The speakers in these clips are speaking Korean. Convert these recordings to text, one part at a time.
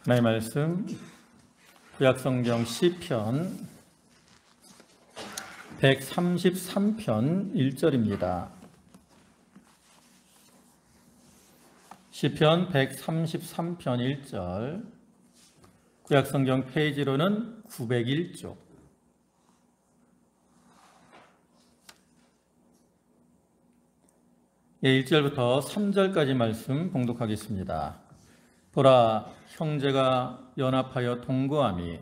하나님의 말씀 구약성경 시편 133편 1절입니다. 시편 133편 1절, 구약성경 페이지로는 901쪽. 예, 1절부터 3절까지 말씀 봉독하겠습니다. 보라, 형제가 연합하여 동거함이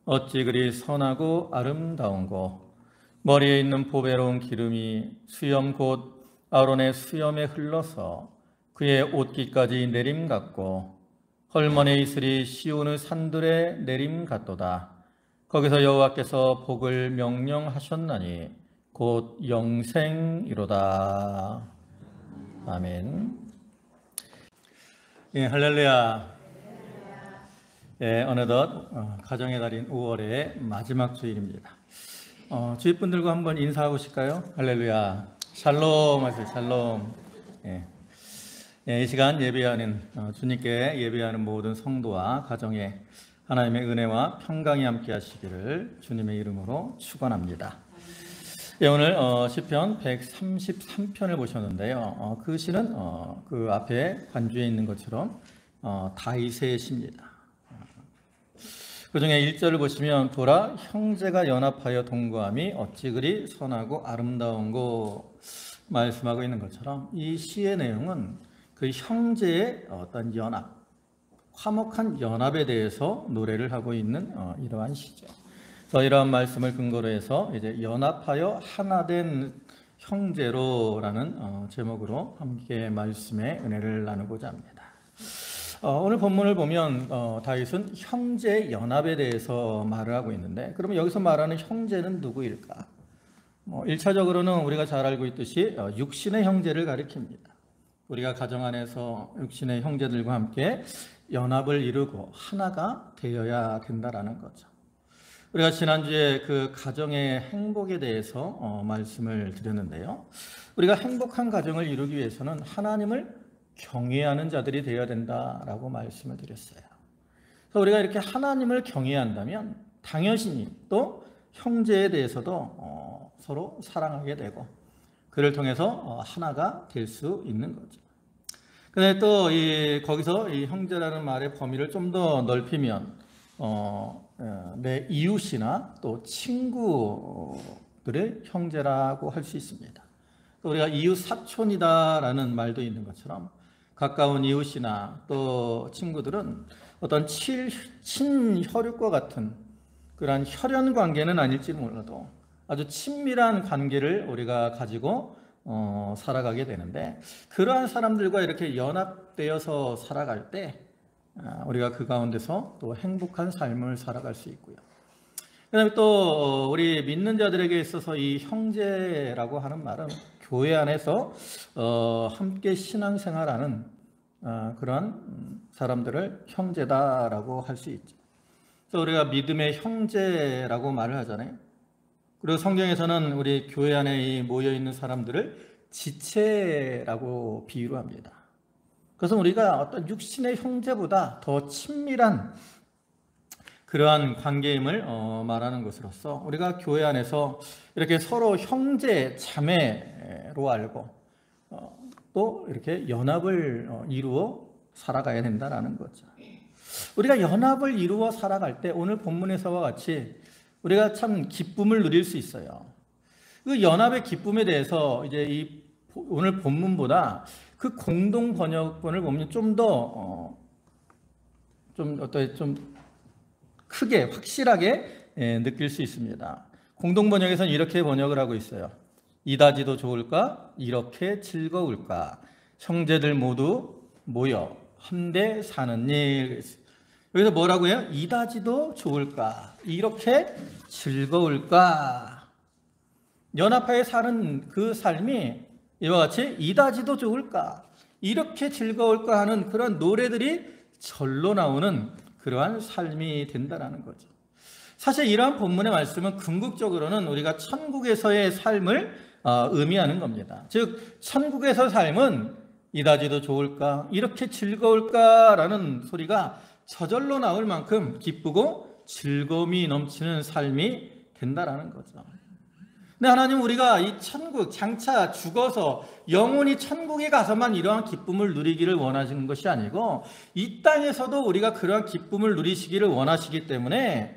어찌 그리 선하고 아름다운고, 머리에 있는 보배로운 기름이 수염 곧 아론의 수염에 흘러서 그의 옷깃까지 내림 같고, 헐머니의 이슬이 시온의 산들에 내림 같도다. 거기서 여호와께서 복을 명령하셨나니 곧 영생이로다. 아멘. 예, 할렐루야. 예, 어느덧 가정의 달인 5월의 마지막 주일입니다. 주위 분들과 한번 인사하고 싶을까요? 할렐루야. 샬롬 하세요. 샬롬. 예. 예, 이 시간 예배하는 주님께 예배하는 모든 성도와 가정에 하나님의 은혜와 평강이 함께 하시기를 주님의 이름으로 축원합니다. 예, 오늘 시편 133편을 보셨는데요. 그 시는 그 앞에 관주에 있는 것처럼 다윗의 시입니다. 그 중에 1절을 보시면 보라, 형제가 연합하여 동거함이 어찌 그리 선하고 아름다운고 말씀하고 있는 것처럼, 이 시의 내용은 그 형제의 어떤 연합, 화목한 연합에 대해서 노래를 하고 있는 이러한 시죠. 그래서 이러한 말씀을 근거로 해서 이제 연합하여 하나 된 형제로라는 제목으로 함께 말씀의 은혜를 나누고자 합니다. 오늘 본문을 보면 다윗은 형제 연합에 대해서 말을 하고 있는데, 그러면 여기서 말하는 형제는 누구일까? 1차적으로는 우리가 잘 알고 있듯이 육신의 형제를 가리킵니다. 우리가 가정 안에서 육신의 형제들과 함께 연합을 이루고 하나가 되어야 된다라는 거죠. 우리가 지난주에 그 가정의 행복에 대해서 말씀을 드렸는데요. 우리가 행복한 가정을 이루기 위해서는 하나님을 경외하는 자들이 되어야 된다라고 말씀을 드렸어요. 그래서 우리가 이렇게 하나님을 경외한다면 당연히 또 형제에 대해서도 서로 사랑하게 되고, 그를 통해서 하나가 될 수 있는 거죠. 근데 또 거기서 이 형제라는 말의 범위를 좀 더 넓히면 내 이웃이나 또 친구들의 형제라고 할 수 있습니다. 우리가 이웃 사촌이다라는 말도 있는 것처럼, 가까운 이웃이나 또 친구들은 어떤 친혈육과 같은 그러한 혈연 관계는 아닐지 몰라도 아주 친밀한 관계를 우리가 가지고 살아가게 되는데, 그러한 사람들과 이렇게 연합되어서 살아갈 때 우리가 그 가운데서 또 행복한 삶을 살아갈 수 있고요. 그다음에 또 우리 믿는 자들에게 있어서 이 형제라고 하는 말은 교회 안에서 함께 신앙생활하는 그런 사람들을 형제다라고 할 수 있죠. 그래서 우리가 믿음의 형제라고 말을 하잖아요. 그리고 성경에서는 우리 교회 안에 모여 있는 사람들을 지체라고 비유를 합니다. 그래서 우리가 어떤 육신의 형제보다 더 친밀한 그러한 관계임을 말하는 것으로서, 우리가 교회 안에서 이렇게 서로 형제, 자매로 알고 또 이렇게 연합을 이루어 살아가야 된다는 거죠. 우리가 연합을 이루어 살아갈 때 오늘 본문에서와 같이 우리가 참 기쁨을 누릴 수 있어요. 그 연합의 기쁨에 대해서 이제 이 오늘 본문보다 그 공동 번역본을 보면 좀 크게 확실하게 느낄 수 있습니다. 공동 번역에서는 이렇게 번역을 하고 있어요. 이다지도 좋을까? 이렇게 즐거울까? 형제들 모두 모여 한데 사는 일. 여기서 뭐라고 해요? 이다지도 좋을까? 이렇게 즐거울까? 연합하여 사는 그 삶이 이와 같이 이다지도 좋을까? 이렇게 즐거울까 하는 그런 노래들이 절로 나오는 그러한 삶이 된다는 거죠. 사실 이러한 본문의 말씀은 궁극적으로는 우리가 천국에서의 삶을 의미하는 겁니다. 즉 천국에서 삶은 이다지도 좋을까? 이렇게 즐거울까라는 소리가 저절로 나올 만큼 기쁘고 즐거움이 넘치는 삶이 된다라는 거죠. 근데 하나님, 우리가 이 천국, 장차 죽어서 영원히 천국에 가서만 이러한 기쁨을 누리기를 원하시는 것이 아니고 이 땅에서도 우리가 그러한 기쁨을 누리시기를 원하시기 때문에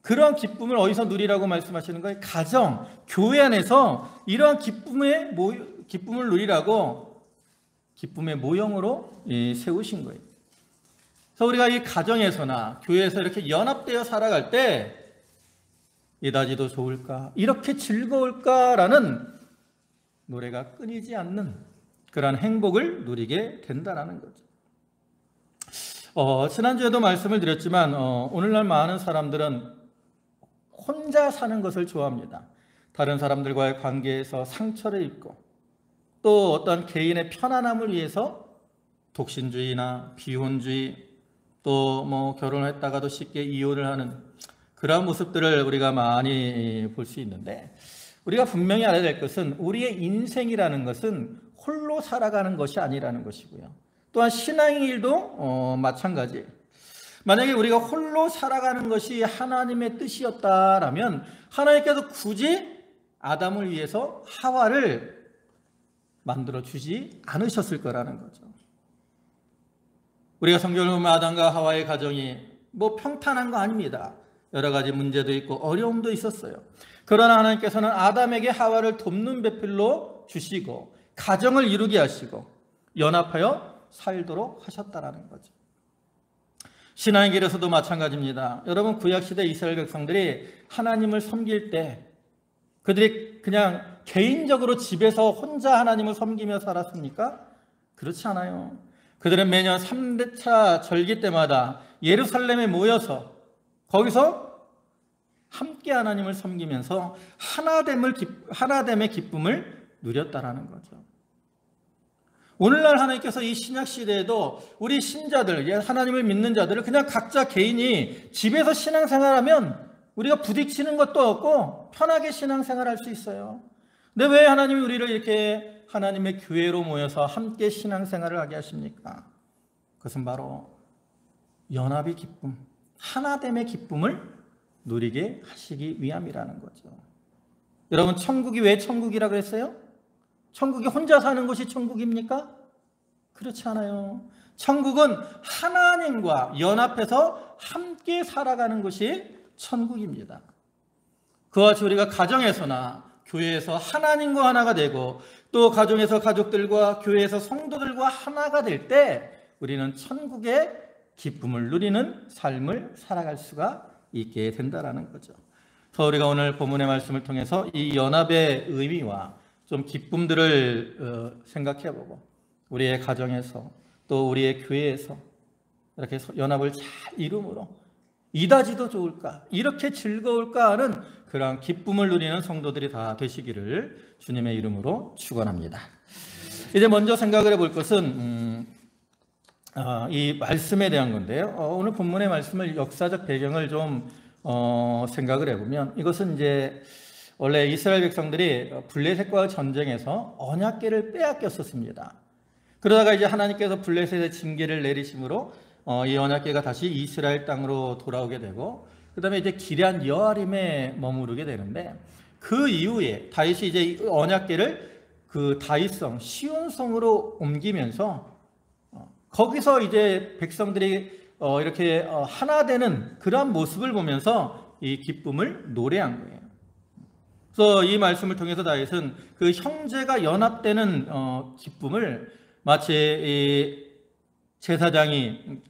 그러한 기쁨을 어디서 누리라고 말씀하시는 거예요? 가정, 교회 안에서 이러한 기쁨을 누리라고 기쁨의 모형으로 세우신 거예요. 그래서 우리가 이 가정에서나 교회에서 이렇게 연합되어 살아갈 때 이다지도 좋을까? 이렇게 즐거울까라는 노래가 끊이지 않는 그러한 행복을 누리게 된다는 거죠. 지난주에도 말씀을 드렸지만 오늘날 많은 사람들은 혼자 사는 것을 좋아합니다. 다른 사람들과의 관계에서 상처를 입고 또 어떤 개인의 편안함을 위해서 독신주의나 비혼주의 또 뭐 결혼을 했다가도 쉽게 이혼을 하는 그러한 모습들을 우리가 많이 볼 수 있는데 우리가 분명히 알아야 될 것은 우리의 인생이라는 것은 홀로 살아가는 것이 아니라는 것이고요. 또한 신앙의 일도 마찬가지예요. 만약에 우리가 홀로 살아가는 것이 하나님의 뜻이었다라면 하나님께서 굳이 아담을 위해서 하와를 만들어 주지 않으셨을 거라는 거죠. 우리가 성경을 보면 아담과 하와의 가정이 뭐 평탄한 거 아닙니다. 여러 가지 문제도 있고 어려움도 있었어요. 그러나 하나님께서는 아담에게 하와를 돕는 배필로 주시고 가정을 이루게 하시고 연합하여 살도록 하셨다라는 거죠. 신앙의 길에서도 마찬가지입니다. 여러분, 구약시대 이스라엘 백성들이 하나님을 섬길 때 그들이 그냥 개인적으로 집에서 혼자 하나님을 섬기며 살았습니까? 그렇지 않아요. 그들은 매년 3대차 절기 때마다 예루살렘에 모여서 거기서 함께 하나님을 섬기면서 하나됨의 기쁨을 누렸다라는 거죠. 오늘날 하나님께서 이 신약 시대에도 우리 신자들, 하나님을 믿는 자들을 그냥 각자 개인이 집에서 신앙생활하면 우리가 부딪히는 것도 없고 편하게 신앙생활할 수 있어요. 근데 왜 하나님이 우리를 이렇게 하나님의 교회로 모여서 함께 신앙생활을 하게 하십니까? 그것은 바로 연합의 기쁨, 하나됨의 기쁨을 누리게 하시기 위함이라는 거죠. 여러분, 천국이 왜 천국이라고 했어요? 천국이 혼자 사는 곳이 천국입니까? 그렇지 않아요. 천국은 하나님과 연합해서 함께 살아가는 것이 천국입니다. 그와 같이 우리가 가정에서나 교회에서 하나님과 하나가 되고 또 가정에서 가족들과 교회에서 성도들과 하나가 될 때 우리는 천국의 기쁨을 누리는 삶을 살아갈 수가 있게 된다는 거죠. 그래서 우리가 오늘 본문의 말씀을 통해서 이 연합의 의미와 좀 기쁨들을 생각해보고 우리의 가정에서 또 우리의 교회에서 이렇게 연합을 잘 이룸으로 이다지도 좋을까? 이렇게 즐거울까? 하는 그러한 기쁨을 누리는 성도들이 다 되시기를 주님의 이름으로 축원합니다. 이제 먼저 생각을 해볼 것은 이 말씀에 대한 건데요. 오늘 본문의 말씀을 역사적 배경을 좀 생각을 해보면 이것은 이제 원래 이스라엘 백성들이 블레셋과의 전쟁에서 언약궤를 빼앗겼었습니다. 그러다가 이제 하나님께서 블레셋의 징계를 내리심으로 이 언약궤가 다시 이스라엘 땅으로 돌아오게 되고 그 다음에 이제 기럇 여아림에 머무르게 되는데 그 이후에 다윗이 이제 이 언약궤를 그 다윗성 시온성으로 옮기면서 거기서 이제 백성들이 이렇게 하나 되는 그런 모습을 보면서 이 기쁨을 노래한 거예요. 그래서 이 말씀을 통해서 다윗은 그 형제가 연합되는 기쁨을 마치 이 제사장이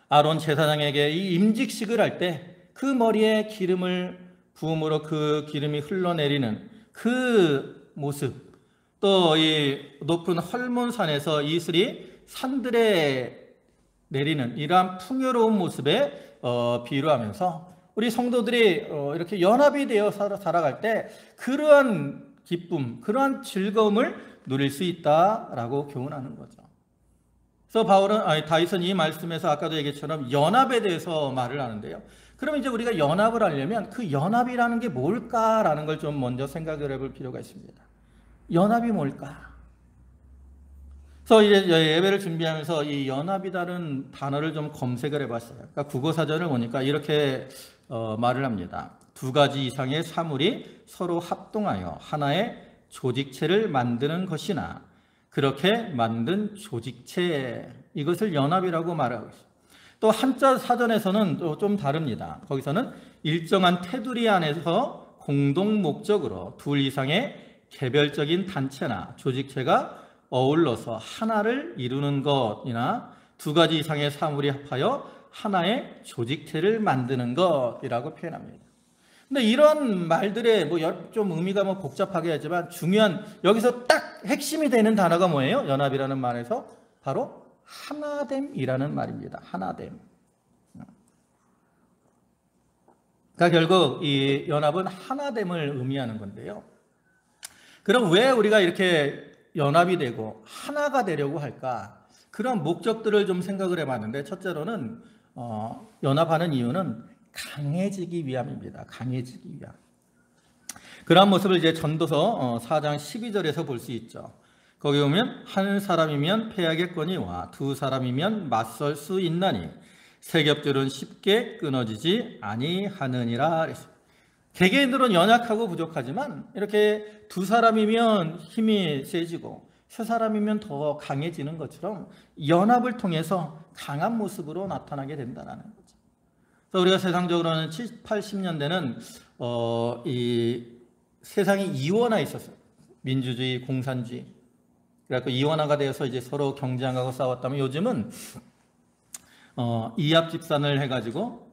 아론 제사장에게 이 임직식을 할 때 그 머리에 기름을 부음으로 그 기름이 흘러내리는 그 모습, 또 이 높은 헐몬산에서 이슬이 산들에 내리는 이러한 풍요로운 모습에 비유하면서 우리 성도들이 이렇게 연합이 되어 살아갈 때 그러한 기쁨, 그러한 즐거움을 누릴 수 있다라고 교훈하는 거죠. 그래서 다윗은 이 말씀에서 아까도 얘기했처럼 연합에 대해서 말을 하는데요. 그럼 이제 우리가 연합을 하려면 그 연합이라는 게 뭘까라는 걸 좀 먼저 생각을 해볼 필요가 있습니다. 연합이 뭘까? 그래서 이제 예배를 준비하면서 이 연합이라는 단어를 좀 검색을 해봤어요. 그러니까 국어사전을 보니까 이렇게 말을 합니다. 두 가지 이상의 사물이 서로 합동하여 하나의 조직체를 만드는 것이나 그렇게 만든 조직체, 이것을 연합이라고 말하고 있어요. 또 한자 사전에서는 또 좀 다릅니다. 거기서는 일정한 테두리 안에서 공동 목적으로 둘 이상의 개별적인 단체나 조직체가 어울러서 하나를 이루는 것이나 두 가지 이상의 사물이 합하여 하나의 조직체를 만드는 것이라고 표현합니다. 근데 이런 말들의 좀 의미가 복잡하게 하지만 중요한 여기서 딱 핵심이 되는 단어가 뭐예요? 연합이라는 말에서 바로 하나됨이라는 말입니다. 하나됨. 그러니까 결국 이 연합은 하나됨을 의미하는 건데요. 그럼 왜 우리가 이렇게 연합이 되고 하나가 되려고 할까? 그런 목적들을 좀 생각을 해봤는데 첫째로는 연합하는 이유는 강해지기 위함입니다. 강해지기 위함. 그런 모습을 이제 전도서 4장 12절에서 볼 수 있죠. 거기 보면 한 사람이면 패하겠거니와 두 사람이면 맞설 수 있나니 세 겹줄은 쉽게 끊어지지 아니하느니라. 개개인들은 연약하고 부족하지만 이렇게 두 사람이면 힘이 세지고 세 사람이면 더 강해지는 것처럼 연합을 통해서 강한 모습으로 나타나게 된다는 거죠. 그래서 우리가 세상적으로는 70, 80년대는 이 세상이 이원화 있었어요. 민주주의, 공산주의. 그래서 이원화가 되어서 이제 서로 경쟁하고 싸웠다면 요즘은 이합집산을 해가지고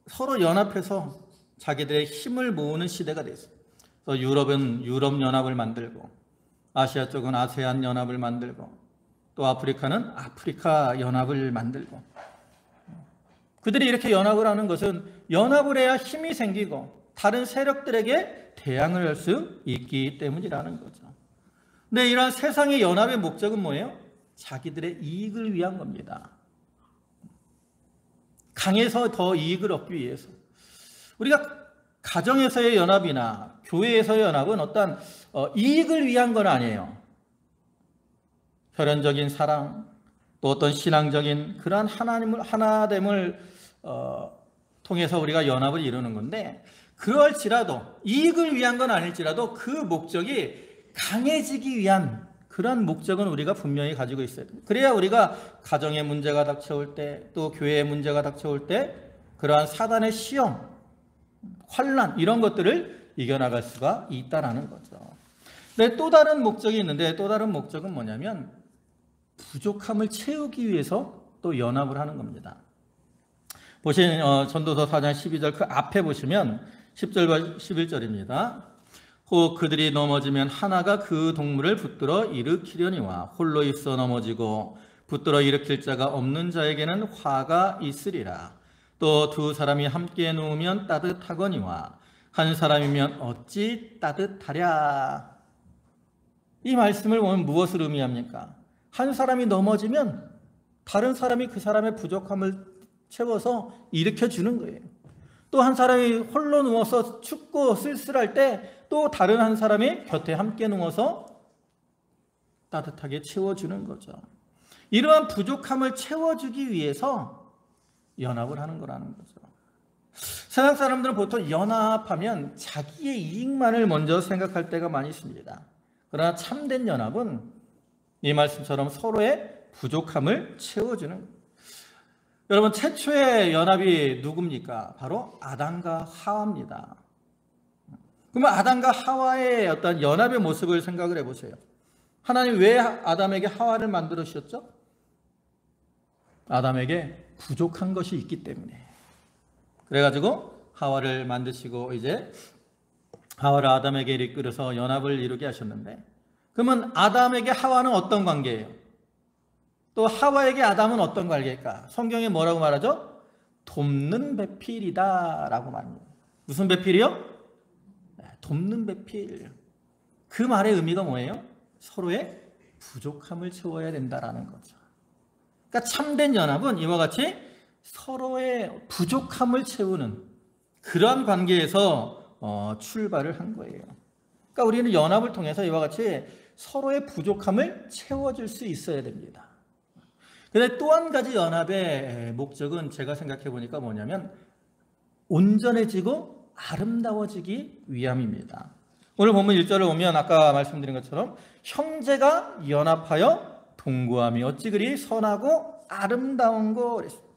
서로 연합해서 자기들의 힘을 모으는 시대가 됐어요. 그래서 유럽은 유럽 연합을 만들고 아시아 쪽은 아세안 연합을 만들고 또 아프리카는 아프리카 연합을 만들고 그들이 이렇게 연합을 하는 것은 연합을 해야 힘이 생기고 다른 세력들에게 대항을 할 수 있기 때문이라는 거죠. 근데 이러한 세상의 연합의 목적은 뭐예요? 자기들의 이익을 위한 겁니다. 강해서 더 이익을 얻기 위해서. 우리가 가정에서의 연합이나 교회에서의 연합은 어떤 이익을 위한 건 아니에요. 혈연적인 사랑, 또 어떤 신앙적인 그러한 하나됨을 통해서 우리가 연합을 이루는 건데 그럴지라도 이익을 위한 건 아닐지라도 그 목적이 강해지기 위한 그런 목적은 우리가 분명히 가지고 있어야 돼요. 그래야 우리가 가정의 문제가 닥쳐올 때 또 교회의 문제가 닥쳐올 때 그러한 사단의 시험, 환난 이런 것들을 이겨나갈 수가 있다는 거죠. 근데 또 다른 목적이 있는데 또 다른 목적은 뭐냐면 부족함을 채우기 위해서 또 연합을 하는 겁니다. 보신 전도서 4장 12절 그 앞에 보시면 10절과 11절입니다. 혹 그들이 넘어지면 하나가 그 동물을 붙들어 일으키려니와 홀로 있어 넘어지고 붙들어 일으킬 자가 없는 자에게는 화가 있으리라. 또 두 사람이 함께 누우면 따뜻하거니와 한 사람이면 어찌 따뜻하랴. 이 말씀을 보면 무엇을 의미합니까? 한 사람이 넘어지면 다른 사람이 그 사람의 부족함을 채워서 일으켜 주는 거예요. 또 한 사람이 홀로 누워서 춥고 쓸쓸할 때 또 다른 한 사람이 곁에 함께 누워서 따뜻하게 채워주는 거죠. 이러한 부족함을 채워주기 위해서 연합을 하는 거라는 거죠. 세상 사람들은 보통 연합하면 자기의 이익만을 먼저 생각할 때가 많이 있습니다. 그러나 참된 연합은 이 말씀처럼 서로의 부족함을 채워주는 거예요. 여러분 최초의 연합이 누굽니까? 바로 아담과 하와입니다. 그러면 아담과 하와의 어떤 연합의 모습을 생각을 해보세요. 하나님 왜 아담에게 하와를 만들어 주셨죠? 아담에게 부족한 것이 있기 때문에. 그래가지고 하와를 만드시고 이제 하와를 아담에게 이끌어서 연합을 이루게 하셨는데 그러면 아담에게 하와는 어떤 관계예요? 또 하와에게 아담은 어떤 관계일까? 성경에 뭐라고 말하죠? 돕는 배필이다 라고 말합니다. 무슨 배필이요? 돕는 배필. 그 말의 의미가 뭐예요? 서로의 부족함을 채워야 된다라는 거죠. 그러니까 참된 연합은 이와 같이 서로의 부족함을 채우는 그러한 관계에서 출발을 한 거예요. 그러니까 우리는 연합을 통해서 이와 같이 서로의 부족함을 채워줄 수 있어야 됩니다. 근데 또 한 가지 연합의 목적은 제가 생각해 보니까 뭐냐면 온전해지고 아름다워지기 위함입니다. 오늘 본문 1절을 보면 아까 말씀드린 것처럼 형제가 연합하여 동거함이 어찌 그리 선하고 아름다운고 그랬습니다.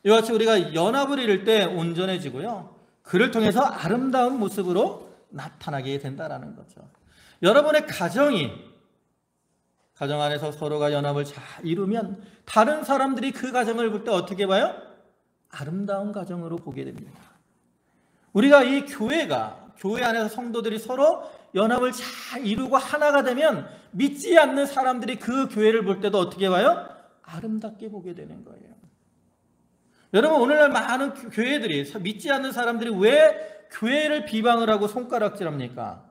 이와 같이 우리가 연합을 이룰 때 온전해지고요, 그를 통해서 아름다운 모습으로 나타나게 된다는 거죠. 여러분의 가정 안에서 서로가 연합을 잘 이루면 다른 사람들이 그 가정을 볼 때 어떻게 봐요? 아름다운 가정으로 보게 됩니다. 우리가 이 교회 안에서 성도들이 서로 연합을 잘 이루고 하나가 되면 믿지 않는 사람들이 그 교회를 볼 때도 어떻게 봐요? 아름답게 보게 되는 거예요. 여러분, 오늘날 많은 교회들이, 믿지 않는 사람들이 왜 교회를 비방을 하고 손가락질합니까?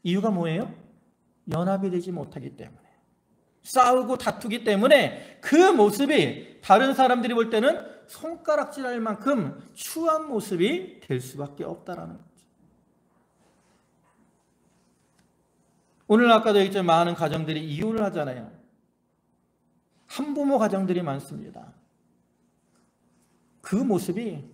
이유가 뭐예요? 연합이 되지 못하기 때문에, 싸우고 다투기 때문에 그 모습이 다른 사람들이 볼 때는 손가락질할 만큼 추한 모습이 될 수밖에 없다라는 거죠. 오늘 아까도 얘기했지만 많은 가정들이 이혼을 하잖아요. 한부모 가정들이 많습니다. 그 모습이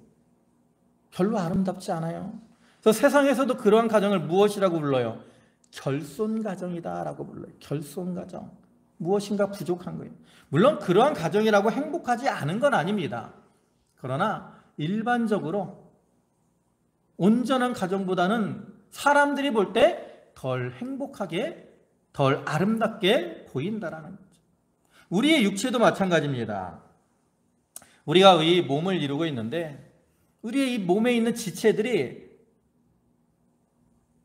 별로 아름답지 않아요. 그래서 세상에서도 그러한 가정을 무엇이라고 불러요? 결손가정이다라고 불러요. 결손가정. 무엇인가 부족한 거예요. 물론 그러한 가정이라고 행복하지 않은 건 아닙니다. 그러나 일반적으로 온전한 가정보다는 사람들이 볼 때 덜 행복하게, 덜 아름답게 보인다라는 거죠. 우리의 육체도 마찬가지입니다. 우리가 이 몸을 이루고 있는데 우리의 이 몸에 있는 지체들이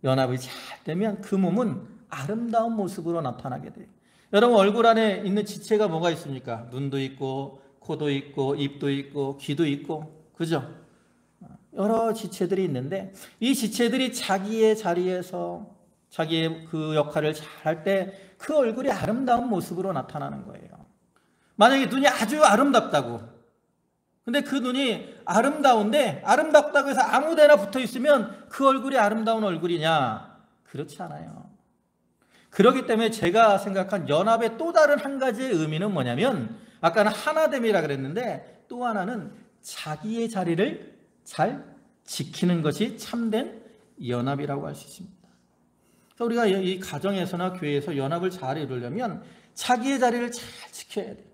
연합이 잘 되면 그 몸은 아름다운 모습으로 나타나게 돼요. 여러분, 얼굴 안에 있는 지체가 뭐가 있습니까? 눈도 있고, 코도 있고, 입도 있고, 귀도 있고, 그죠? 여러 지체들이 있는데 이 지체들이 자기의 자리에서 자기의 그 역할을 잘 할 때 그 얼굴이 아름다운 모습으로 나타나는 거예요. 만약에 눈이 아주 아름답다고, 근데 그 눈이 아름다운데 아름답다고 해서 아무 데나 붙어 있으면 그 얼굴이 아름다운 얼굴이냐? 그렇지 않아요. 그렇기 때문에 제가 생각한 연합의 또 다른 한 가지의 의미는 뭐냐면, 아까는 하나됨이라 그랬는데 또 하나는 자기의 자리를 잘 지키는 것이 참된 연합이라고 할 수 있습니다. 그래서 우리가 이 가정에서나 교회에서 연합을 잘 이루려면 자기의 자리를 잘 지켜야 돼요.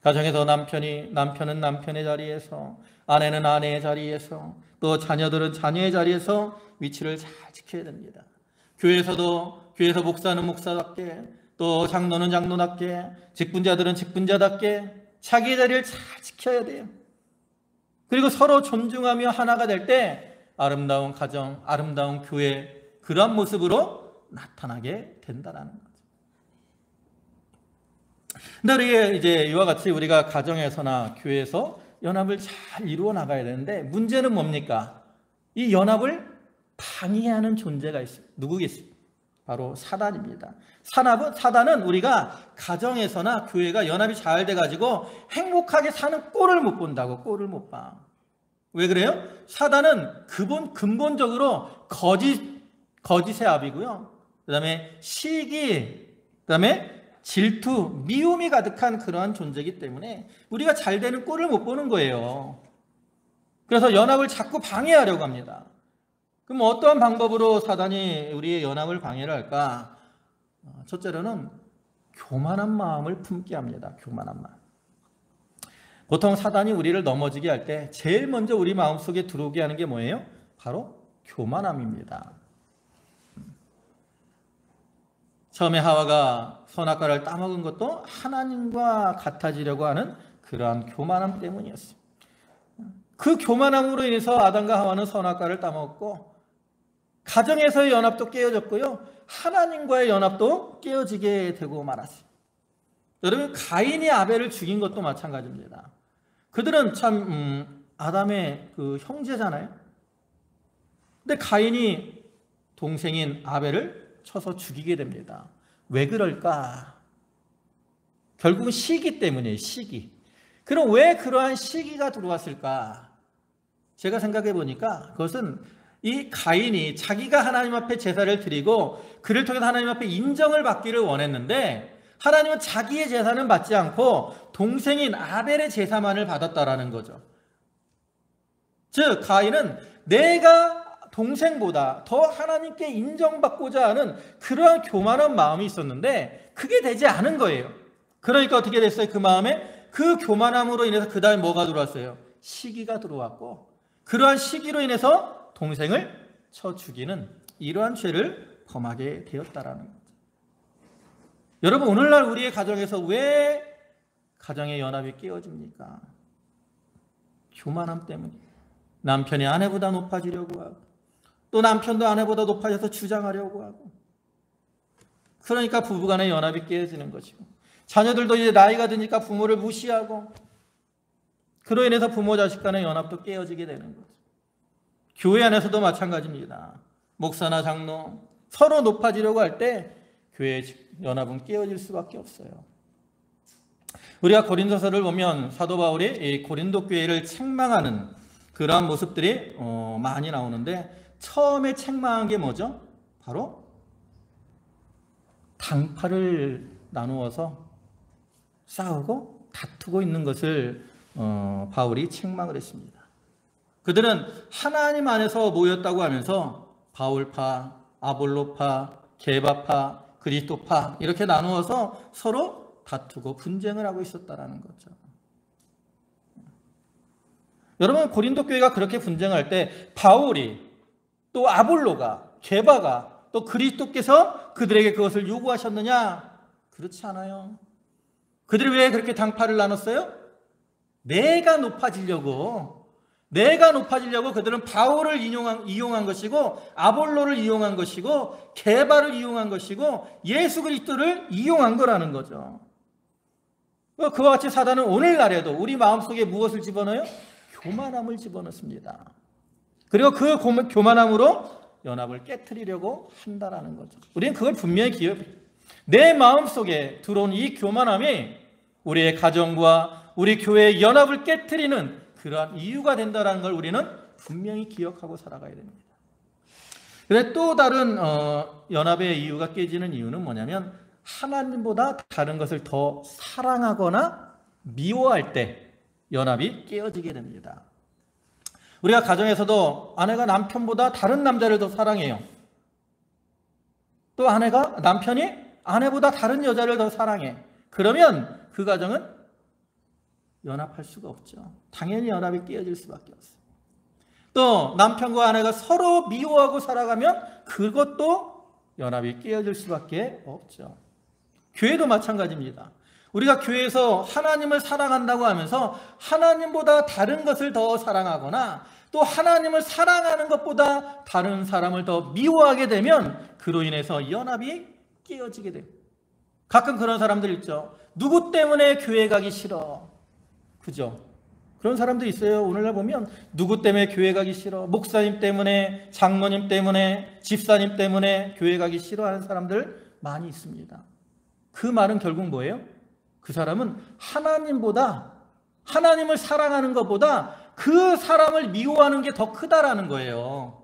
가정에서 남편은 남편의 자리에서, 아내는 아내의 자리에서, 또 자녀들은 자녀의 자리에서 위치를 잘 지켜야 됩니다. 교회에서 목사는 목사답게, 또 장로는 장로답게, 직분자들은 직분자답게 자기의 자리를 잘 지켜야 돼요. 그리고 서로 존중하며 하나가 될 때 아름다운 가정, 아름다운 교회, 그러한 모습으로 나타나게 된다는 거죠. 근데 우리 이제 이와 같이 우리가 가정에서나 교회에서 연합을 잘 이루어 나가야 되는데 문제는 뭡니까? 이 연합을 방해하는 존재가 있어요. 누구겠습니까? 바로 사단입니다. 사단은 우리가 가정에서나 교회가 연합이 잘 돼가지고 행복하게 사는 꼴을 못 본다고. 꼴을 못 봐. 왜 그래요? 사단은 근본적으로 거짓의 압이고요, 그 다음에 시기, 그 다음에 질투, 미움이 가득한 그러한 존재이기 때문에 우리가 잘 되는 꼴을 못 보는 거예요. 그래서 연합을 자꾸 방해하려고 합니다. 그럼 어떠한 방법으로 사단이 우리의 연합을 방해를 할까? 첫째로는 교만한 마음을 품게 합니다. 교만한 마음. 보통 사단이 우리를 넘어지게 할 때 제일 먼저 우리 마음속에 들어오게 하는 게 뭐예요? 바로 교만함입니다. 처음에 하와가 선악과를 따먹은 것도 하나님과 같아지려고 하는 그러한 교만함 때문이었습니다. 그 교만함으로 인해서 아담과 하와는 선악과를 따먹었고 가정에서의 연합도 깨어졌고요, 하나님과의 연합도 깨어지게 되고 말았습니다. 여러분, 가인이 아벨을 죽인 것도 마찬가지입니다. 그들은 참 아담의 그 형제잖아요. 근데 가인이 동생인 아벨을 쳐서 죽이게 됩니다. 왜 그럴까? 결국은 시기 때문이에요. 시기. 그럼 왜 그러한 시기가 들어왔을까? 제가 생각해 보니까 그것은 이 가인이 자기가 하나님 앞에 제사를 드리고 그를 통해서 하나님 앞에 인정을 받기를 원했는데 하나님은 자기의 제사는 받지 않고 동생인 아벨의 제사만을 받았다라는 거죠. 즉 가인은 내가 동생보다 더 하나님께 인정받고자 하는 그러한 교만한 마음이 있었는데 그게 되지 않은 거예요. 그러니까 어떻게 됐어요? 그 마음에 그 교만함으로 인해서 그 다음에 뭐가 들어왔어요? 시기가 들어왔고 그러한 시기로 인해서 동생을 쳐 죽이는 이러한 죄를 범하게 되었다라는 거죠. 여러분 오늘날 우리의 가정에서 왜 가정의 연합이 깨어집니까? 교만함 때문이에요. 남편이 아내보다 높아지려고 하고 또 남편도 아내보다 높아져서 주장하려고 하고 그러니까 부부간의 연합이 깨어지는 것이고 자녀들도 이제 나이가 드니까 부모를 무시하고 그로 인해서 부모 자식 간의 연합도 깨어지게 되는 거죠. 교회 안에서도 마찬가지입니다. 목사나 장로 서로 높아지려고 할 때 교회의 연합은 깨어질 수밖에 없어요. 우리가 고린도서를 보면 사도 바울이 이 고린도 교회를 책망하는 그러한 모습들이 많이 나오는데 처음에 책망한 게 뭐죠? 바로 당파를 나누어서 싸우고 다투고 있는 것을 바울이 책망을 했습니다. 그들은 하나님 안에서 모였다고 하면서 바울파, 아볼로파, 게바파, 그리스도파 이렇게 나누어서 서로 다투고 분쟁을 하고 있었다는 거죠. 여러분 고린도 교회가 그렇게 분쟁할 때 바울이 또 아볼로가 게바가 또 그리스도께서 그들에게 그것을 요구하셨느냐? 그렇지 않아요. 그들이 왜 그렇게 당파를 나눴어요? 내가 높아지려고 그들은 바울을 이용한 것이고 아볼로를 이용한 것이고 게바를 이용한 것이고 예수 그리스도를 이용한 거라는 거죠. 그와 같이 사단은 오늘날에도 우리 마음속에 무엇을 집어넣어요? 교만함을 집어넣습니다. 그리고 그 교만함으로 연합을 깨트리려고 한다라는 거죠. 우리는 그걸 분명히 기억해요. 내 마음속에 들어온 이 교만함이 우리의 가정과 우리 교회의 연합을 깨트리는 그러한 이유가 된다는 걸 우리는 분명히 기억하고 살아가야 됩니다. 그런데 또 다른 연합의 이유가 깨지는 이유는 뭐냐면 하나님보다 다른 것을 더 사랑하거나 미워할 때 연합이 깨어지게 됩니다. 우리가 가정에서도 아내가 남편보다 다른 남자를 더 사랑해요. 또 남편이 아내보다 다른 여자를 더 사랑해. 그러면 그 가정은 연합할 수가 없죠. 당연히 연합이 깨어질 수밖에 없어요. 또 남편과 아내가 서로 미워하고 살아가면 그것도 연합이 깨어질 수밖에 없죠. 교회도 마찬가지입니다. 우리가 교회에서 하나님을 사랑한다고 하면서 하나님보다 다른 것을 더 사랑하거나 또 하나님을 사랑하는 것보다 다른 사람을 더 미워하게 되면 그로 인해서 연합이 깨어지게 돼요. 가끔 그런 사람들 있죠. 누구 때문에 교회 가기 싫어. 그죠? 그런 사람도 있어요. 오늘날 보면 누구 때문에 교회 가기 싫어. 목사님 때문에, 장로님 때문에, 집사님 때문에 교회 가기 싫어하는 사람들 많이 있습니다. 그 말은 결국 뭐예요? 그 사람은 하나님을 사랑하는 것보다 그 사람을 미워하는 게 더 크다라는 거예요.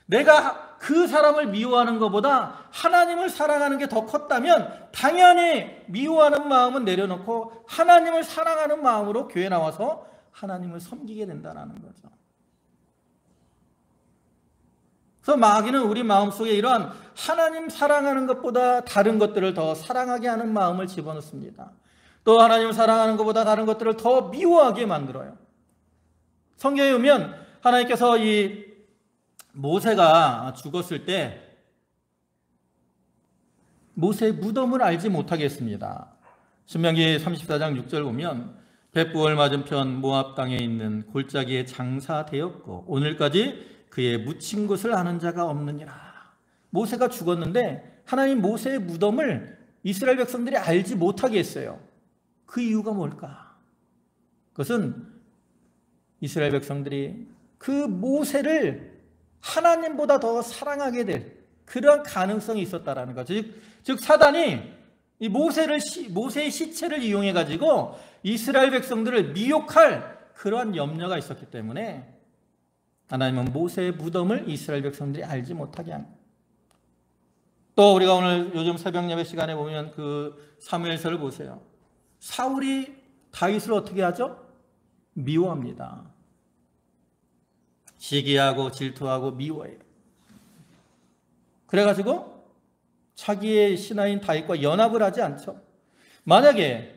내가 그 사람을 미워하는 것보다 하나님을 사랑하는 게 더 컸다면 당연히 미워하는 마음은 내려놓고 하나님을 사랑하는 마음으로 교회 나와서 하나님을 섬기게 된다는 거죠. 그래서 마귀는 우리 마음속에 이러한 하나님 사랑하는 것보다 다른 것들을 더 사랑하게 하는 마음을 집어넣습니다. 또 하나님을 사랑하는 것보다 다른 것들을 더 미워하게 만들어요. 성경에 보면 하나님께서 이 모세가 죽었을 때 모세의 무덤을 알지 못하게 했습니다. 신명기 34장 6절 보면 벳부엘 맞은편 모압 땅에 있는 골짜기에 장사되었고 오늘까지 그의 묻힌 곳을 아는 자가 없느니라. 모세가 죽었는데 하나님 모세의 무덤을 이스라엘 백성들이 알지 못하게 했어요. 그 이유가 뭘까? 그것은 이스라엘 백성들이 그 모세를 하나님보다 더 사랑하게 될 그런 가능성이 있었다라는 거죠. 즉 사단이 이 모세의 시체를 이용해 가지고 이스라엘 백성들을 미혹할 그러한 염려가 있었기 때문에 하나님은 모세의 무덤을 이스라엘 백성들이 알지 못하게 합니다. 또 우리가 오늘 요즘 새벽 예배 시간에 보면 그 사무엘서를 보세요. 사울이 다윗을 어떻게 하죠? 미워합니다. 시기하고 질투하고 미워해요. 그래가지고 자기의 신하인 다윗과 연합을 하지 않죠. 만약에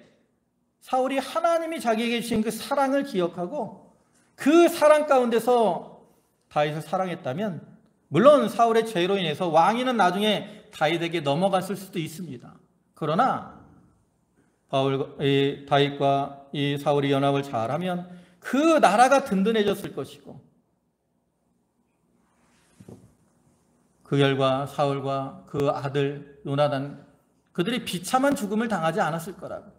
사울이 하나님이 자기에게 주신 그 사랑을 기억하고 그 사랑 가운데서 다윗을 사랑했다면, 물론 사울의 죄로 인해서 왕위는 나중에 다윗에게 넘어갔을 수도 있습니다. 그러나 다윗과 이 사울이 연합을 잘하면 그 나라가 든든해졌을 것이고, 그 결과 사울과 그 아들 요나단, 그들이 비참한 죽음을 당하지 않았을 거라고.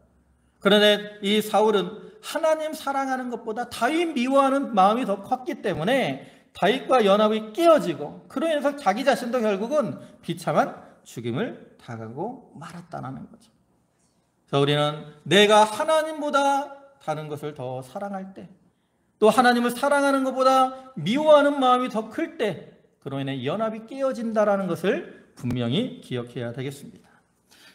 그런데 이 사울은 하나님 사랑하는 것보다 다윗 미워하는 마음이 더 컸기 때문에 다윗과 연합이 깨어지고, 그로 인해서 자기 자신도 결국은 비참한 죽임을 당하고 말았다는 거죠. 그래서 우리는 내가 하나님보다 다른 것을 더 사랑할 때, 또 하나님을 사랑하는 것보다 미워하는 마음이 더 클 때, 그로 인해 연합이 깨어진다는 것을 분명히 기억해야 되겠습니다.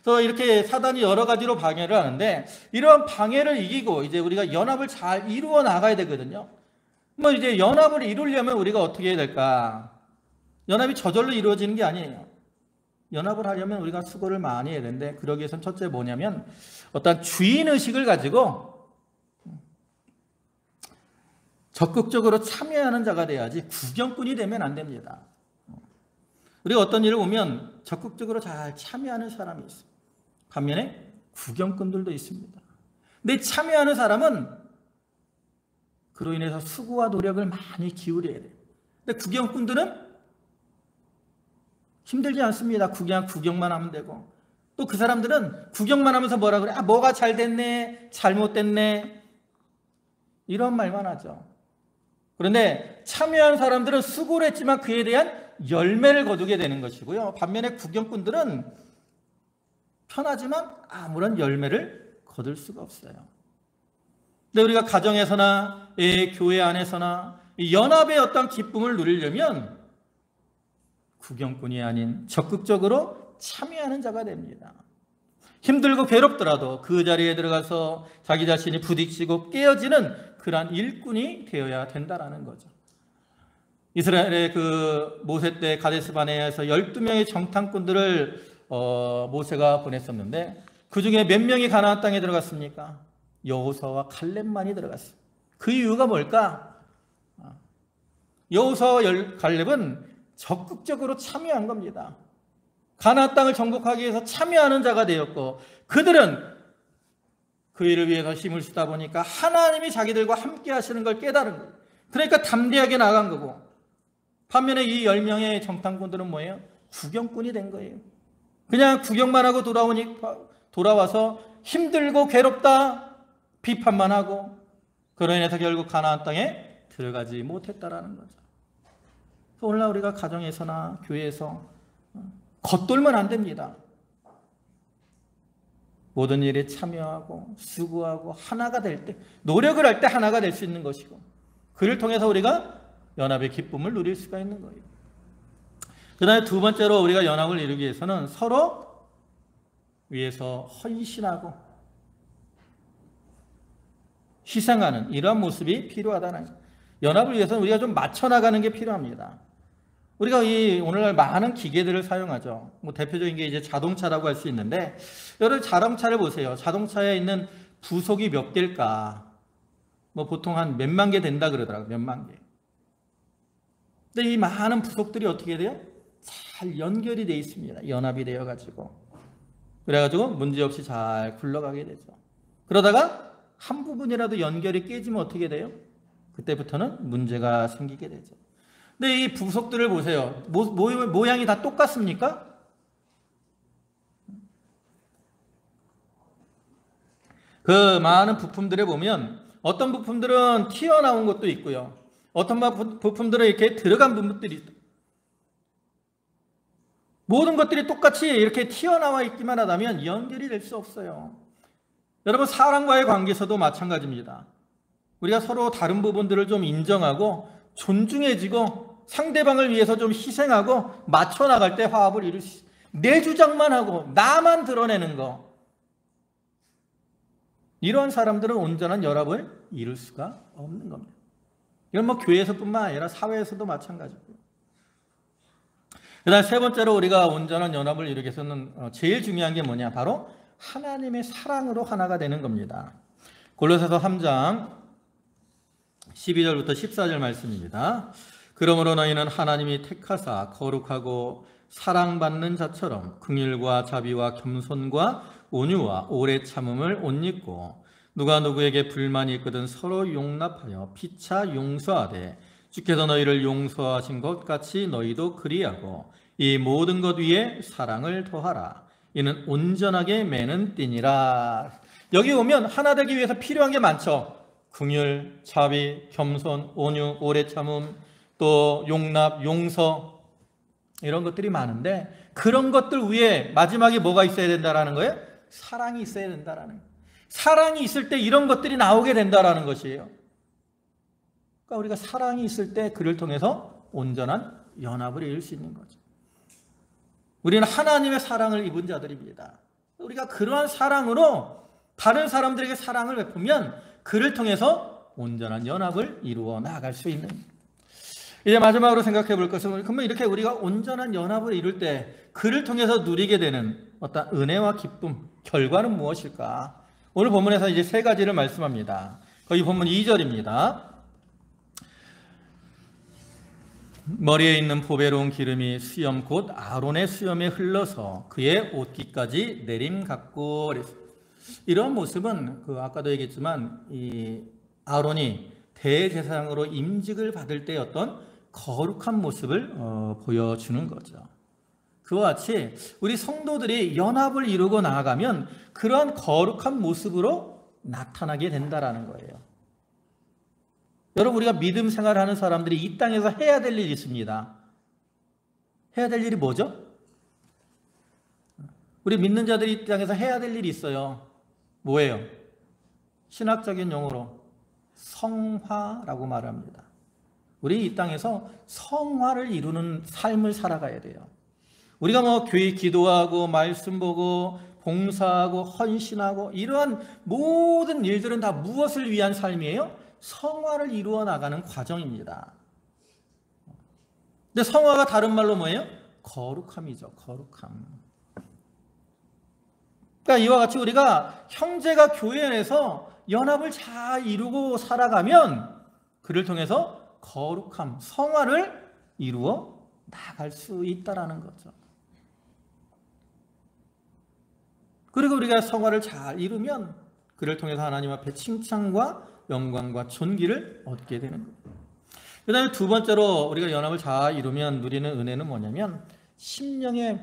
그래서 이렇게 사단이 여러 가지로 방해를 하는데, 이러한 방해를 이기고 이제 우리가 연합을 잘 이루어 나가야 되거든요. 뭐 이제 연합을 이루려면 우리가 어떻게 해야 될까? 연합이 저절로 이루어지는 게 아니에요. 연합을 하려면 우리가 수고를 많이 해야 되는데, 그러기 위해서는 첫째 뭐냐면 어떤 주인의식을 가지고 적극적으로 참여하는 자가 돼야지 구경꾼이 되면 안 됩니다. 우리가 어떤 일을 보면 적극적으로 잘 참여하는 사람이 있어요. 반면에 구경꾼들도 있습니다. 근데 참여하는 사람은 그로 인해서 수고와 노력을 많이 기울여야 돼요. 근데 구경꾼들은 힘들지 않습니다. 그냥 구경만 하면 되고, 또 그 사람들은 구경만 하면서 뭐라 그래? 뭐가 잘 됐네, 잘못됐네, 이런 말만 하죠. 그런데 참여한 사람들은 수고를 했지만 그에 대한 열매를 거두게 되는 것이고요. 반면에 구경꾼들은 편하지만 아무런 열매를 거둘 수가 없어요. 근데 우리가 가정에서나 교회 안에서나 연합의 어떤 기쁨을 누리려면 구경꾼이 아닌 적극적으로 참여하는 자가 됩니다. 힘들고 괴롭더라도 그 자리에 들어가서 자기 자신이 부딪히고 깨어지는 그러한 일꾼이 되어야 된다는 거죠. 이스라엘의 그 모세 때 가데스 바네아에서 12명의 정탐꾼들을 모세가 보냈었는데, 그 중에 몇 명이 가나안 땅에 들어갔습니까? 여호수아와 칼렙만이 들어갔어요. 그 이유가 뭘까? 여호수아와 칼렙은 적극적으로 참여한 겁니다. 가나안 땅을 정복하기 위해서 참여하는 자가 되었고, 그들은 그 일을 위해서 힘을 쓰다 보니까 하나님이 자기들과 함께 하시는 걸 깨달은 거예요. 그러니까 담대하게 나간 거고, 반면에 이 10명의 정탐꾼들은 뭐예요? 구경꾼이 된 거예요. 그냥 구경만 하고 돌아와서 힘들고 괴롭다 비판만 하고, 그로 인해서 결국 가나안 땅에 들어가지 못했다라는 거죠. 오늘날 우리가 가정에서나 교회에서 겉돌면 안 됩니다. 모든 일에 참여하고 수고하고 하나가 될 때, 노력을 할 때 하나가 될 수 있는 것이고, 그를 통해서 우리가 연합의 기쁨을 누릴 수가 있는 거예요. 그 다음에 두 번째로 우리가 연합을 이루기 위해서는 서로 위해서 헌신하고 희생하는 이러한 모습이 필요하다는 거예요. 연합을 위해서는 우리가 좀 맞춰나가는 게 필요합니다. 우리가 이 오늘날 많은 기계들을 사용하죠. 뭐 대표적인 게 이제 자동차라고 할 수 있는데, 여러분 자동차를 보세요. 자동차에 있는 부속이 몇 개일까? 뭐 보통 한 몇만 개 된다 그러더라고요. 몇만 개. 근데 이 많은 부속들이 어떻게 돼요? 잘 연결이 돼 있습니다. 연합이 되어 가지고. 그래가지고 문제없이 잘 굴러가게 되죠. 그러다가 한 부분이라도 연결이 깨지면 어떻게 돼요? 그때부터는 문제가 생기게 되죠. 근데 이 부속들을 보세요. 모양이 다 똑같습니까? 그 많은 부품들에 보면 어떤 부품들은 튀어나온 것도 있고요. 어떤 부품들은 이렇게 들어간 부분들이 있다. 모든 것들이 똑같이 이렇게 튀어나와 있기만 하다면 연결이 될 수 없어요. 여러분, 사람과의 관계에서도 마찬가지입니다. 우리가 서로 다른 부분들을 좀 인정하고 존중해지고 상대방을 위해서 좀 희생하고 맞춰 나갈 때 화합을 이룰 수 있어요. 내 주장만 하고 나만 드러내는 거, 이런 사람들은 온전한 연합을 이룰 수가 없는 겁니다. 이건 뭐 교회에서뿐만 아니라 사회에서도 마찬가지고요. 그다음 세 번째로 우리가 온전한 연합을 이루기 위해서는 제일 중요한 게 뭐냐? 바로 하나님의 사랑으로 하나가 되는 겁니다. 골로새서 3장 12절부터 14절 말씀입니다. 그러므로 너희는 하나님이 택하사 거룩하고 사랑받는 자처럼 긍휼과 자비와 겸손과 온유와 오래 참음을 옷 입고 누가 누구에게 불만이 있거든 서로 용납하여 피차 용서하되 주께서 너희를 용서하신 것 같이 너희도 그리하고 이 모든 것 위에 사랑을 더하라. 이는 온전하게 매는 띠니라. 여기 오면 하나 되기 위해서 필요한 게 많죠. 긍휼, 자비, 겸손, 온유, 오래 참음, 또 용납, 용서, 이런 것들이 많은데 그런 것들 위에 마지막에 뭐가 있어야 된다라는 거예요? 사랑이 있어야 된다라는 거예요. 사랑이 있을 때 이런 것들이 나오게 된다라는 것이에요. 그러니까 우리가 사랑이 있을 때 그를 통해서 온전한 연합을 이룰 수 있는 거죠. 우리는 하나님의 사랑을 입은 자들입니다. 우리가 그러한 사랑으로 다른 사람들에게 사랑을 베푸면 그를 통해서 온전한 연합을 이루어 나아갈 수 있는. 이제 마지막으로 생각해 볼 것은, 그러면 이렇게 우리가 온전한 연합을 이룰 때 그를 통해서 누리게 되는 어떤 은혜와 기쁨, 결과는 무엇일까? 오늘 본문에서 이제 세 가지를 말씀합니다. 거기 본문 2절입니다. 머리에 있는 보배로운 기름이 수염 곧 아론의 수염에 흘러서 그의 옷깃까지 내림 같고. 이런 모습은 아까도 얘기했지만 이 아론이 대제사장으로 임직을 받을 때 어떤 거룩한 모습을 보여주는 거죠. 그와 같이 우리 성도들이 연합을 이루고 나아가면 그러한 거룩한 모습으로 나타나게 된다라는 거예요. 여러분, 우리가 믿음 생활하는 사람들이 이 땅에서 해야 될 일이 있습니다. 해야 될 일이 뭐죠? 우리 믿는 자들이 이 땅에서 해야 될 일이 있어요. 뭐예요? 신학적인 용어로 성화라고 말합니다. 우리 이 땅에서 성화를 이루는 삶을 살아가야 돼요. 우리가 뭐 교회 기도하고 말씀 보고 봉사하고 헌신하고 이러한 모든 일들은 다 무엇을 위한 삶이에요? 성화를 이루어 나가는 과정입니다. 근데 성화가 다른 말로 뭐예요? 거룩함이죠. 거룩함. 그러니까 이와 같이 우리가 형제가 교회 안에서 연합을 잘 이루고 살아가면 그를 통해서 거룩함, 성화를 이루어 나갈 수 있다라는 거죠. 그리고 우리가 성화를 잘 이루면 그를 통해서 하나님 앞에 칭찬과 영광과 존귀를 얻게 되는 거예요. 그 다음에 두 번째로 우리가 연합을 잘 이루면 누리는 은혜는 뭐냐면 심령이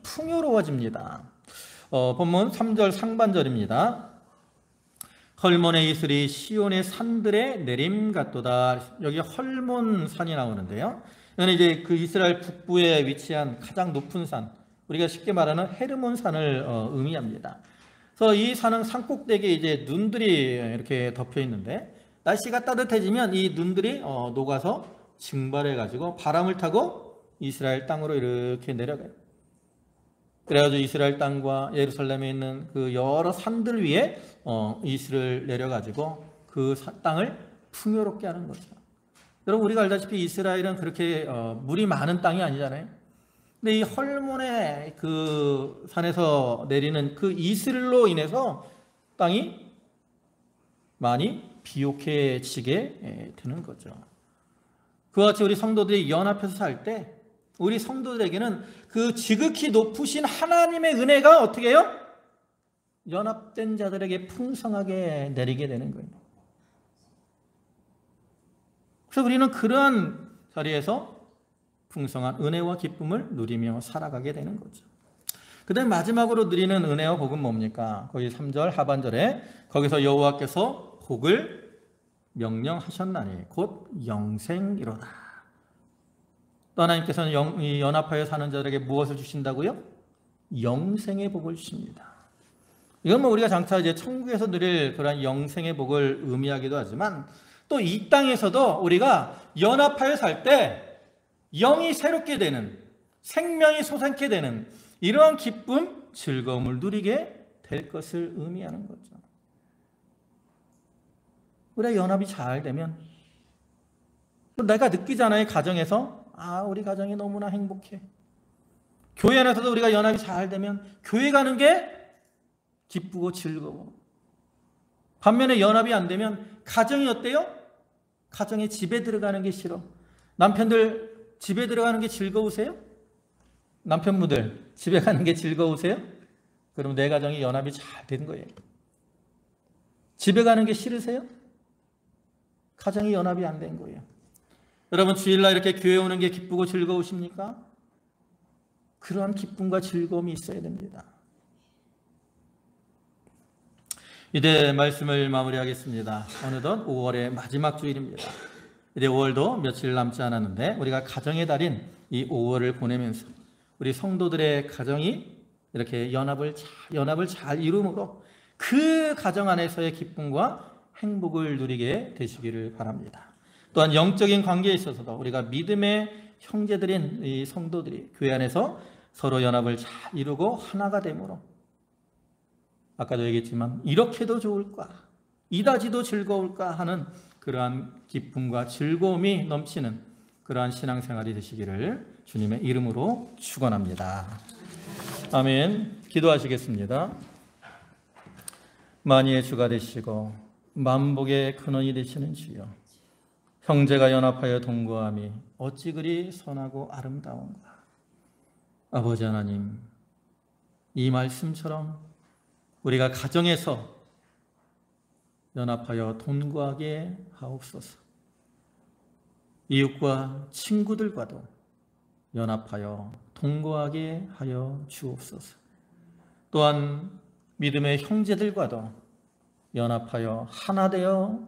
풍요로워집니다. 본문 3절 상반절입니다. 헐몬의 이슬이 시온의 산들에 내림 같도다. 여기 헐몬 산이 나오는데요. 이거는 이제 그 이스라엘 북부에 위치한 가장 높은 산, 우리가 쉽게 말하는 헤르몬 산을 의미합니다. 그래서 이 산은 산꼭대기에 이제 눈들이 이렇게 덮여 있는데 날씨가 따뜻해지면 이 눈들이 녹아서 증발해 가지고 바람을 타고 이스라엘 땅으로 이렇게 내려가요. 그래가지고 이스라엘 땅과 예루살렘에 있는 그 여러 산들 위에 이슬을 내려가지고 그 땅을 풍요롭게 하는 거죠. 여러분, 우리가 알다시피 이스라엘은 그렇게 물이 많은 땅이 아니잖아요. 근데 이 헐몬의 그 산에서 내리는 그 이슬로 인해서 땅이 많이 비옥해지게 되는 거죠. 그와 같이 우리 성도들이 연합해서 살 때 우리 성도들에게는 그 지극히 높으신 하나님의 은혜가 어떻게 해요? 연합된 자들에게 풍성하게 내리게 되는 거예요. 그래서 우리는 그러한 자리에서 풍성한 은혜와 기쁨을 누리며 살아가게 되는 거죠. 그 다음에 마지막으로 누리는 은혜와 복은 뭡니까? 거기 3절 하반절에 거기서 여호와께서 복을 명령하셨나니 곧 영생이로다. 또 하나님께서는 연합하여 사는 자들에게 무엇을 주신다고요? 영생의 복을 주십니다. 이건 뭐 우리가 장차 이제 천국에서 누릴 그런 영생의 복을 의미하기도 하지만 또 이 땅에서도 우리가 연합하여 살 때 영이 새롭게 되는, 생명이 솟게 되는 이러한 기쁨, 즐거움을 누리게 될 것을 의미하는 거죠. 우리가 연합이 잘 되면 내가 느끼잖아요. 가정에서 우리 가정이 너무나 행복해. 교회 안에서도 우리가 연합이 잘 되면 교회 가는 게 기쁘고 즐거워. 반면에 연합이 안 되면 가정이 어때요? 가정에 집에 들어가는 게 싫어. 남편들 집에 들어가는 게 즐거우세요? 남편분들 집에 가는 게 즐거우세요? 그럼 내 가정이 연합이 잘 된 거예요. 집에 가는 게 싫으세요? 가정이 연합이 안 된 거예요. 여러분 주일날 이렇게 교회 오는 게 기쁘고 즐거우십니까? 그러한 기쁨과 즐거움이 있어야 됩니다. 이제 말씀을 마무리하겠습니다. 어느덧 5월의 마지막 주일입니다. 이제 5월도 며칠 남지 않았는데 우리가 가정의 달인 이 5월을 보내면서 우리 성도들의 가정이 이렇게 연합을 잘 이루므로 그 가정 안에서의 기쁨과 행복을 누리게 되시기를 바랍니다. 또한 영적인 관계에 있어서도 우리가 믿음의 형제들인 이 성도들이 교회 안에서 서로 연합을 잘 이루고 하나가 되므로 아까도 얘기했지만 이렇게도 좋을까, 이다지도 즐거울까 하는 그러한 기쁨과 즐거움이 넘치는 그러한 신앙생활이 되시기를 주님의 이름으로 축원합니다. 아멘. 기도하시겠습니다. 만유의 주가 되시고 만복의 근원이 되시는 주여, 형제가 연합하여 동거함이 어찌 그리 선하고 아름다운가. 아버지 하나님, 이 말씀처럼 우리가 가정에서 연합하여 동거하게 하옵소서. 이웃과 친구들과도 연합하여 동거하게 하여 주옵소서. 또한 믿음의 형제들과도 연합하여 하나 되어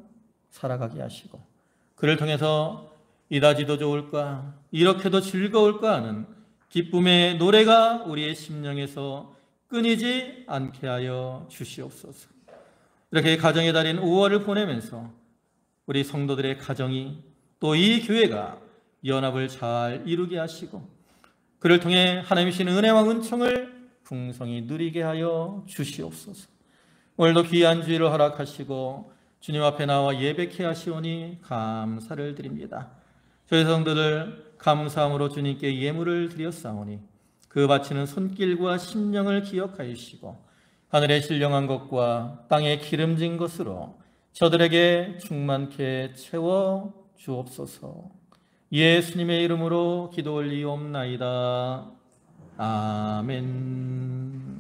살아가게 하시고 그를 통해서 이다지도 좋을까, 이렇게도 즐거울까 하는 기쁨의 노래가 우리의 심령에서 끊이지 않게 하여 주시옵소서. 이렇게 가정의 달인 5월을 보내면서 우리 성도들의 가정이 또 이 교회가 연합을 잘 이루게 하시고 그를 통해 하나님이신 은혜와 은총을 풍성히 누리게 하여 주시옵소서. 오늘도 귀한 주일을 허락하시고 주님 앞에 나와 예배케 하시오니 감사를 드립니다. 저희 성도들 감사함으로 주님께 예물을 드렸사오니 그 바치는 손길과 심령을 기억하시고 하늘의 신령한 것과 땅의 기름진 것으로 저들에게 충만케 채워 주옵소서. 예수님의 이름으로 기도 올리옵나이다. 아멘.